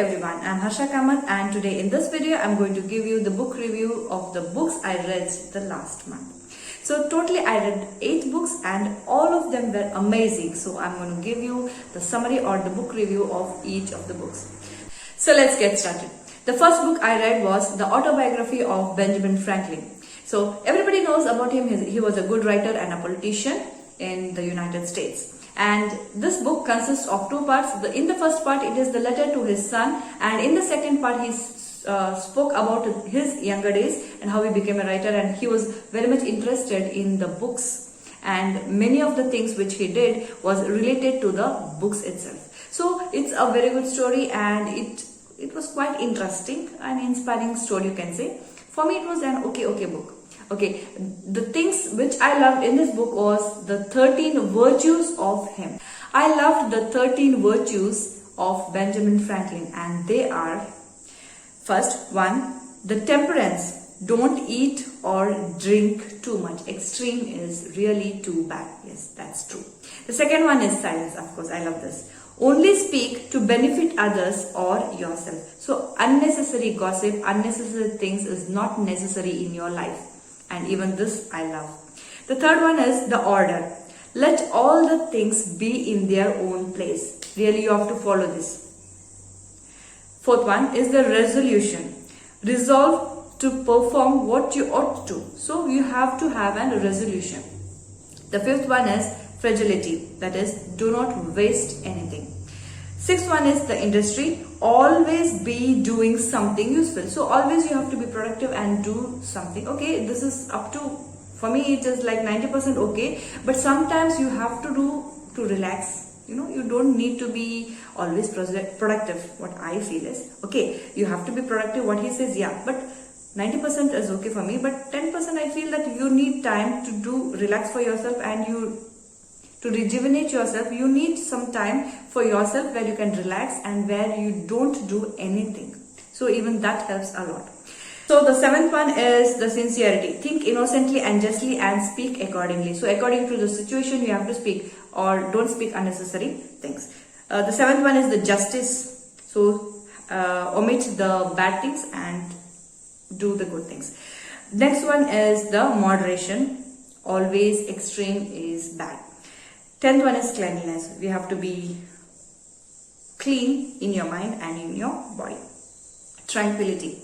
everyone, I'm Harsha Kamath and today in this video I'm going to give you the book review of the books I read the last month. So totally I read 8 books and all of them were amazing. So I'm going to give you the summary or the book review of each of the books. So let's get started. The first book I read was the autobiography of Benjamin Franklin. So everybody knows about him. He was a good writer and a politician in the United States. And this book consists of 2 parts. In the first part, it is the letter to his son, and in the second part, he spoke about his younger days and how he became a writer, and he was very much interested in the books, and many of the things which he did was related to the books itself. So it's a very good story, and it was quite interesting and inspiring story, you can say. For me, it was an okay book. Okay, the things which I loved in this book was the 13 virtues of him. I loved the 13 virtues of Benjamin Franklin, and they are: first one, the temperance. Don't eat or drink too much. Extreme is really too bad. Yes, that's true. The second one is silence. Of course, I love this. Only speak to benefit others or yourself. So unnecessary gossip, unnecessary things is not necessary in your life. And even this I love. The third one is the order. Let all the things be in their own place. Really, you have to follow this. Fourth one is the resolution. Resolve to perform what you ought to. So you have to have a resolution. The fifth one is fragility. That is, do not waste anything. Sixth one is the industry. Always be doing something useful. So always you have to be productive and do something. Okay, this is up to, for me it is like 90% okay, but sometimes you have to do to relax. You know, you don't need to be always productive. What I feel is, okay, you have to be productive. What he says, yeah, but 90% is okay for me, but 10% I feel that you need time to do relax for yourself, and to rejuvenate yourself, you need some time for yourself where you can relax and where you don't do anything. So even that helps a lot. So the seventh one is the sincerity. Think innocently and justly and speak accordingly. So according to the situation, you have to speak, or don't speak unnecessary things. The seventh one is the justice. So omit the bad things and do the good things. Next one is the moderation. Always extreme is bad. 10th one is cleanliness. We have to be clean in your mind and in your body. Tranquility.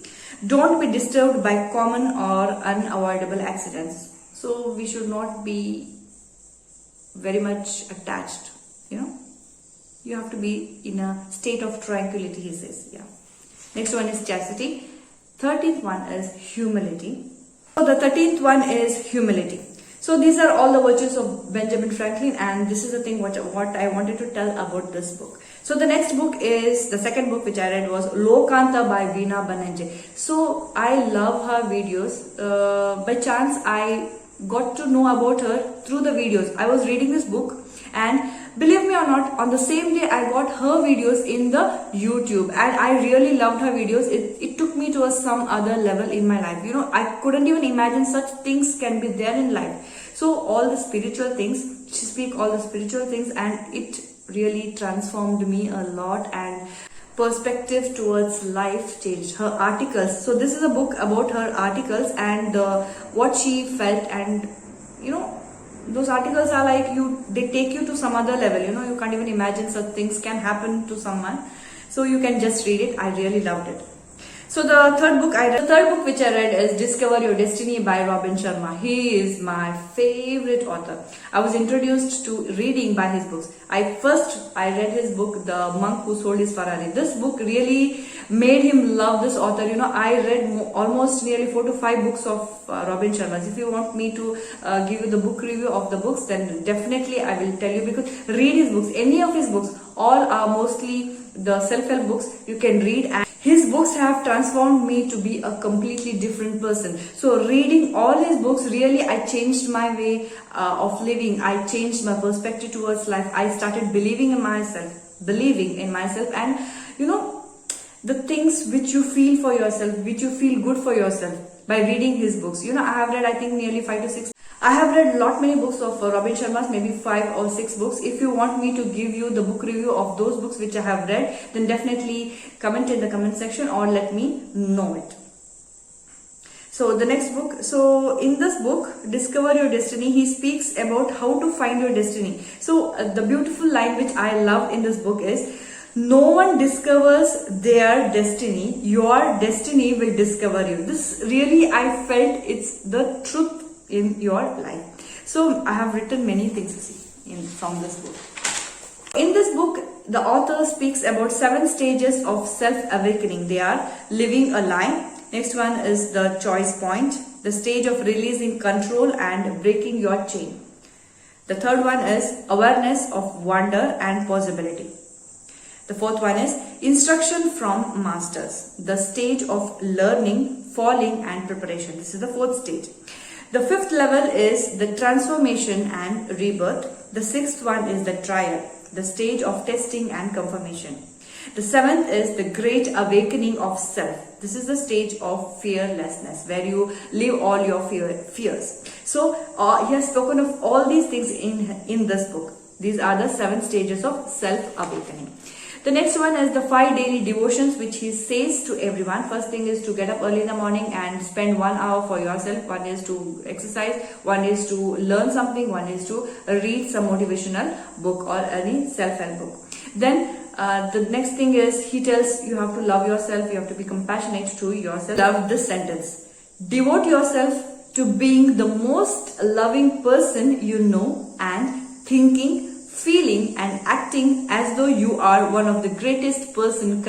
Don't be disturbed by common or unavoidable accidents. So we should not be very much attached, you know. You have to be in a state of tranquility, he says. Yeah. Next one is chastity. 13th one is humility. So the 13th one is humility. So these are all the virtues of Benjamin Franklin, and this is the thing what I wanted to tell about this book. So the next book is, the second book which I read was Lokanta by Veena Banerjee. So I love her videos. By chance I got to know about her through the videos. I was reading this book, and believe me or not, on the same day I got her videos in the YouTube, and I really loved her videos. It took me to some other level in my life. You know, I couldn't even imagine such things can be there in life. So all the spiritual things, she speaks all the spiritual things, and it really transformed me a lot, and perspective towards life changed. Her articles, so this is a book about her articles and what she felt, and you know, those articles are like they take you to some other level. You know, you can't even imagine such things can happen to someone. So you can just read it. I really loved it. So the third book which I read is Discover Your Destiny by Robin Sharma. He is my favorite author. I was introduced to reading by his books. I read his book, The Monk Who Sold His Ferrari. This book really made him love this author. You know, I read almost nearly 4 to 5 books of Robin Sharma. If you want me to give you the book review of the books, then definitely I will tell you, because read his books. Any of his books, all are mostly the self-help books you can read, and his books have transformed me to be a completely different person. So reading all his books, really I changed my way of living. I changed my perspective towards life. I started believing in myself, and you know, the things which you feel for yourself, which you feel good for yourself by reading his books. You know, I have read I think nearly 5 to 6. I have read lot many books of Robin Sharma's, maybe 5 or 6 books. If you want me to give you the book review of those books which I have read, then definitely comment in the comment section or let me know it. So the next book, so in this book, Discover Your Destiny, he speaks about how to find your destiny. So the beautiful line which I love in this book is, no one discovers their destiny, your destiny will discover you. This really, I felt it's the truth in your life. So I have written many things from this book. In this book, the author speaks about 7 stages of self-awakening. They are living a lie. Next one is the choice point, the stage of releasing control and breaking your chain. The third one is awareness of wonder and possibility. The fourth one is instruction from masters, the stage of learning, falling and preparation. This is the 4th stage. The 5th level is the transformation and rebirth. The 6th one is the trial, the stage of testing and confirmation. The 7th is the great awakening of self. This is the stage of fearlessness, where you leave all your fears. So he has spoken of all these things in this book. These are the 7 stages of self-awakening. The next one is the 5 daily devotions which he says to everyone. First thing is to get up early in the morning and spend 1 hour for yourself. One is to exercise, one is to learn something, one is to read some motivational book or any self-help book. Then the next thing is he tells you have to love yourself, you have to be compassionate to yourself. Love this sentence. Devote yourself to being the most loving person you know and thinking, feeling and acting as though you are one of the greatest person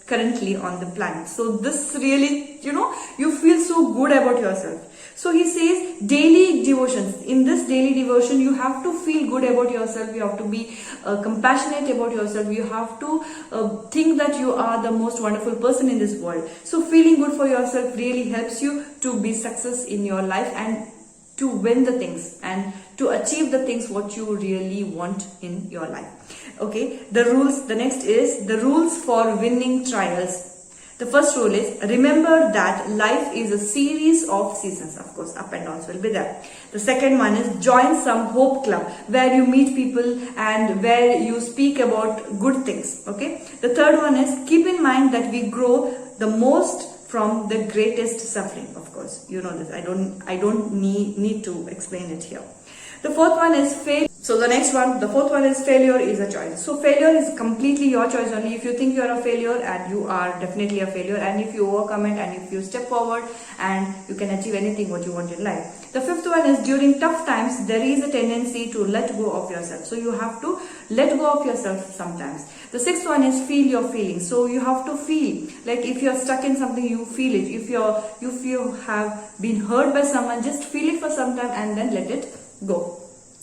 currently on the planet. So this really, you feel so good about yourself. So he says daily devotions. In this daily devotion, you have to feel good about yourself. You have to be compassionate about yourself. You have to think that you are the most wonderful person in this world. So feeling good for yourself really helps you to be success in your life and to win the things and to achieve the things what you really want in your life. Okay, the rules. The next is the rules for winning trials. The first rule is remember that life is a series of seasons. Of course, up and downs will be there. The second one is join some hope club where you meet people and where you speak about good things. Okay. The third one is keep in mind that we grow the most from the greatest suffering. Of course, you know this. I don't need to explain it here. The fourth one is failure. So the fourth one is failure is a choice. So failure is completely your choice only. If you think you are a failure, and you are definitely a failure, and if you overcome it and if you step forward and you can achieve anything what you want in life. The fifth one is during tough times, there is a tendency to let go of yourself. So you have to let go of yourself sometimes. The sixth one is feel your feelings. So you have to feel, like if you're stuck in something, you feel it. If you have been hurt by someone, just feel it for some time and then let it go.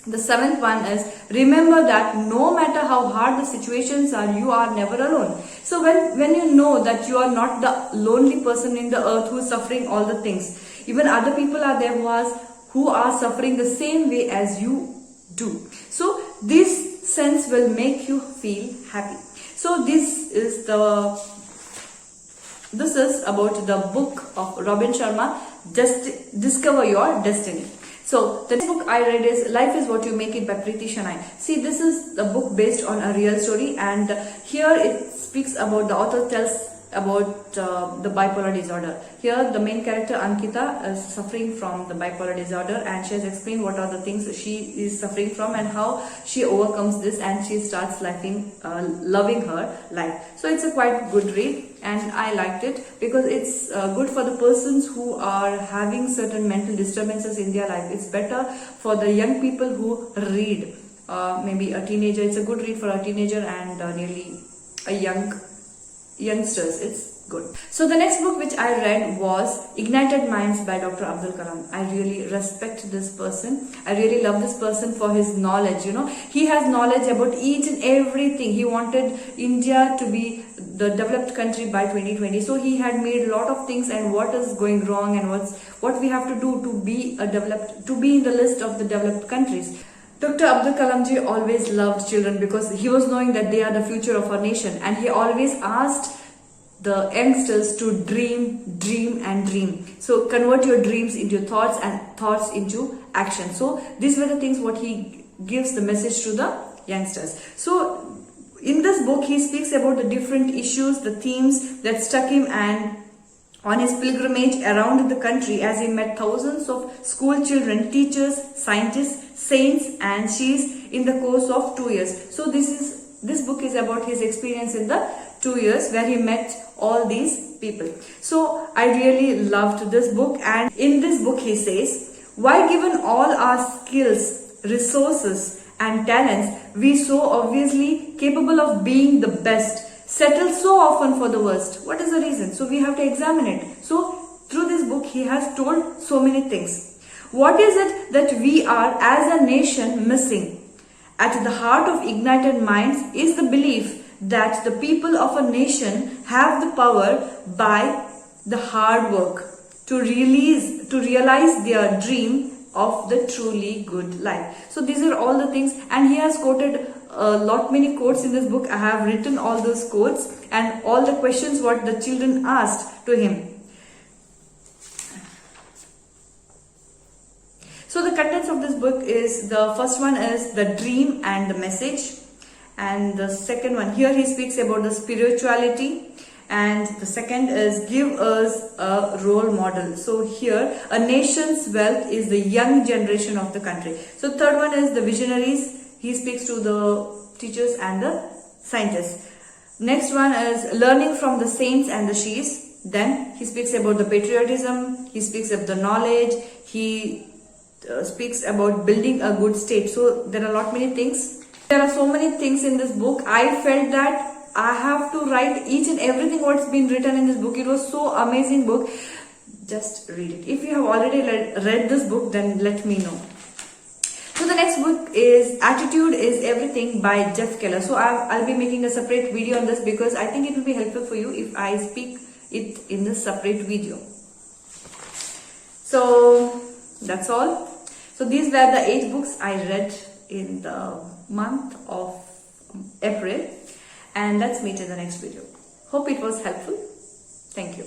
The seventh one is remember that no matter how hard the situations are, you are never alone. So when you know that you are not the lonely person in the earth who is suffering all the things, even other people are there who are suffering the same way as you do. So this sense will make you feel happy. So this is about the book of Robin Sharma, Discover Your Destiny. So the next book I read is Life is What You Make It by Preeti Shenoy. See, this is a book based on a real story, and here it speaks about, the author tells about the bipolar disorder. Here the main character Ankita is suffering from the bipolar disorder, and she has explained what are the things she is suffering from and how she overcomes this, and she starts loving her life. So it's a quite good read, and I liked it because it's good for the persons who are having certain mental disturbances in their life. It's better for the young people who read, maybe a teenager. It's a good read for a teenager and nearly a youngsters. It's good. So the next book which I read was Ignited Minds by Dr. Abdul Kalam. I really respect this person. I really love this person for his knowledge. He has knowledge about each and everything. He wanted India to be the developed country by 2020. So he had made a lot of things and what is going wrong and what we have to do to be in the list of the developed countries. Dr. Abdul Kalam ji always loved children because he was knowing that they are the future of our nation, and he always asked the youngsters to dream, dream and dream. So convert your dreams into thoughts and thoughts into action. So these were the things what he gives the message to the youngsters. So in this book he speaks about the different issues, the themes that struck him and on his pilgrimage around the country as he met thousands of school children, teachers, scientists, saints and she's in the course of 2 years. So this book is about his experience in the 2 years where he met all these people. So I really loved this book, and in this book he says, why given all our skills, resources and talents, we so obviously capable of being the best, settle so often for the worst? What is the reason? So we have to examine it. So through this book he has told so many things. What is it that we are as a nation missing? At the heart of ignited minds is the belief that the people of a nation have the power by the hard work to realize their dream of the truly good life. So these are all the things, and he has quoted a lot many quotes in this book. I have written all those quotes and all the questions what the children asked to him. So the contents of this book is, the first one is the dream and the message, and the second one, here he speaks about the spirituality, and the second is give us a role model. So here a nation's wealth is the young generation of the country. So third one is the visionaries, he speaks to the teachers and the scientists. Next one is learning from the saints and the she's. Then he speaks about the patriotism, he speaks of the knowledge, he speaks about building a good state. So there are a lot many things. There are so many things in this book. I felt that I have to write each and everything what's been written in this book. It was so amazing book. Just read it. If you have already read this book, then let me know. So the next book is Attitude is Everything by Jeff Keller. So I'll be making a separate video on this because I think it will be helpful for you if I speak it in this separate video. So that's all. So these were the 8 books I read in the month of April, and let's meet in the next video. Hope it was helpful. Thank you.